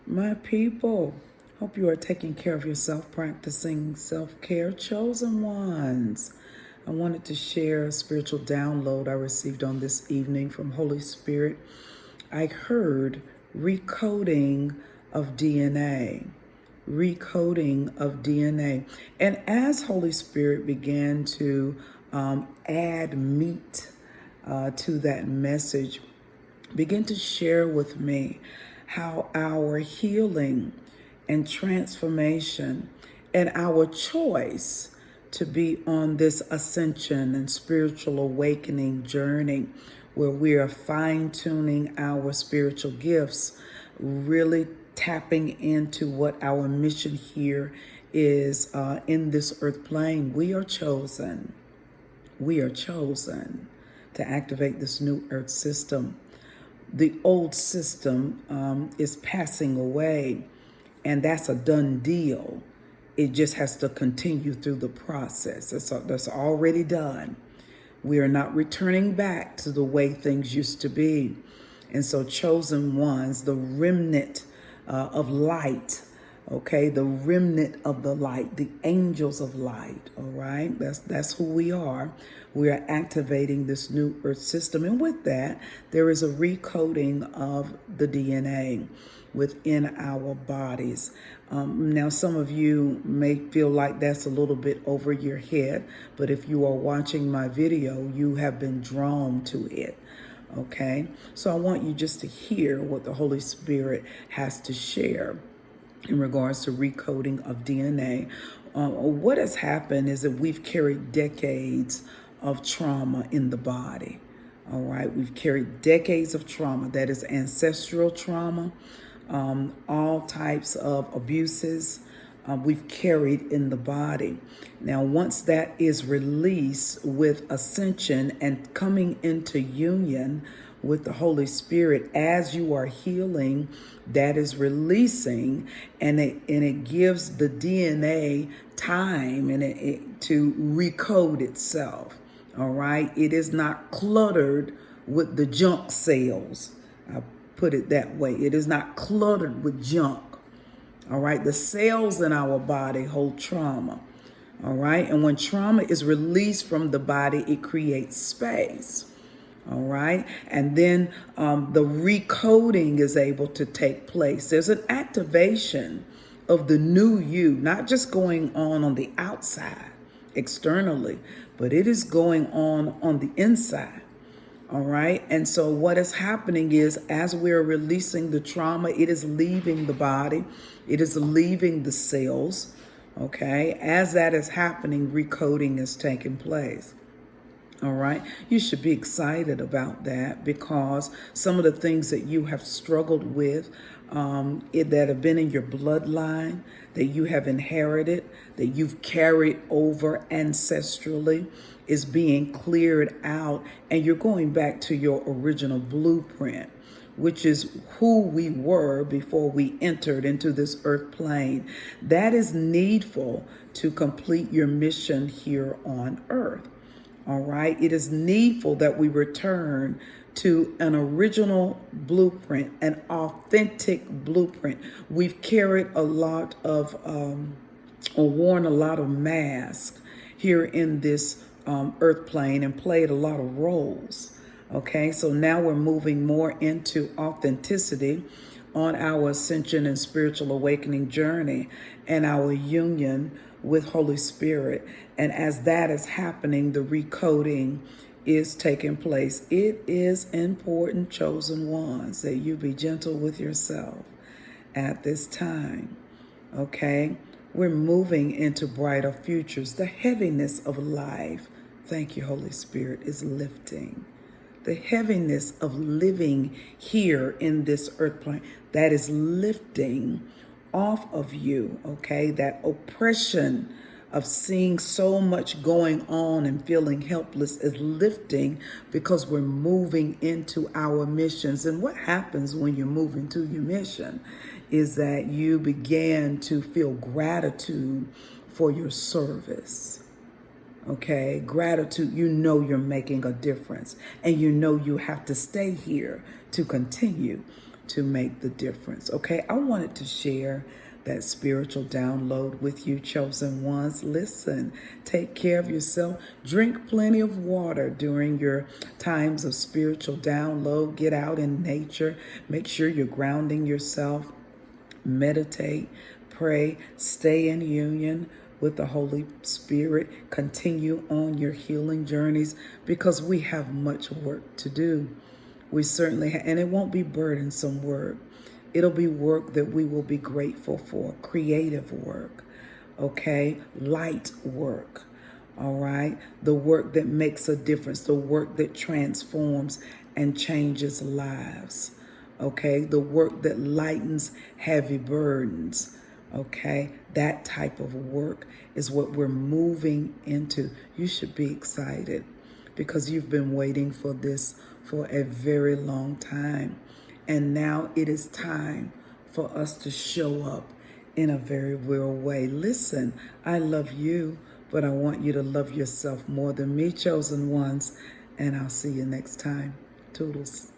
My people, hope you are taking care of yourself, practicing self-care, chosen ones. I wanted to share a spiritual download I received on this evening from Holy Spirit. I heard recoding of DNA, recoding of DNA. And as Holy Spirit began to add meat to that message, begin to share with me how our healing and transformation and our choice to be on this ascension and spiritual awakening journey where we are fine-tuning our spiritual gifts, really tapping into what our mission here is in this earth plane. We are chosen. We are chosen to activate this new earth system. The old system is passing away, and that's a done deal. It just has to continue through the process. That's already done. We are not returning back to the way things used to be. And so chosen ones, the remnant of light, okay, the remnant of the light, the angels of light, all right? That's who we are. We are activating this new earth system. And with that, there is a recoding of the DNA within our bodies. Now, some of you may feel like that's a little bit over your head, but if you are watching my video, you have been drawn to it. Okay, so I want you just to hear what the Holy Spirit has to share in regards to recoding of DNA. What has happened is that we've carried decades of trauma in the body. All right, we've carried decades of trauma, that is ancestral trauma, all types of abuses we've carried in the body. Now, once that is released with ascension and coming into union with the Holy Spirit, as you are healing, that is releasing, and it gives the DNA time and it to recode itself. All right, it is not cluttered with the junk cells. I put it that way. It is not cluttered with junk. All right, the cells in our body hold trauma. All right, and when trauma is released from the body, it creates space. All right, and then the recoding is able to take place. There's an activation of the new you, not just going on the outside, externally, but it is going on the inside. All right. And so what is happening is as we're releasing the trauma, it is leaving the body. It is leaving the cells. Okay. As that is happening, recoding is taking place. All right. You should be excited about that because some of the things that you have struggled with that have been in your bloodline, that you have inherited, that you've carried over ancestrally, is being cleared out, and you're going back to your original blueprint, which is who we were before we entered into this earth plane. That is needful to complete your mission here on earth. All right. It is needful that we return to an original blueprint, an authentic blueprint. We've carried a lot of, or worn a lot of masks here in this earth plane and played a lot of roles. Okay. So now we're moving more into authenticity on our ascension and spiritual awakening journey and our union with Holy Spirit. And as that is happening, the recoding is taking place. It is important, chosen ones, that you be gentle with yourself at this time. Okay? We're moving into brighter futures. The heaviness of life, thank you, Holy Spirit, is lifting. The heaviness of living here in this earth plane, that is lifting off of you, okay? That oppression of seeing so much going on and feeling helpless is lifting because we're moving into our missions. And what happens when you're moving to your mission is that you begin to feel gratitude for your service. Okay, gratitude, you know you're making a difference and you know you have to stay here to continue to make the difference. Okay, I wanted to share that spiritual download with you, chosen ones. Listen, take care of yourself. Drink plenty of water during your times of spiritual download. Get out in nature. Make sure you're grounding yourself. Meditate, pray, stay in union with the Holy Spirit. Continue on your healing journeys because we have much work to do. We certainly have, and it won't be burdensome work. It'll be work that we will be grateful for, creative work, okay? Light work, all right? The work that makes a difference, the work that transforms and changes lives, okay? The work that lightens heavy burdens, okay? That type of work is what we're moving into. You should be excited because you've been waiting for this for a very long time. And now it is time for us to show up in a very real way. Listen, I love you, but I want you to love yourself more than me, chosen ones. And I'll see you next time. Toodles.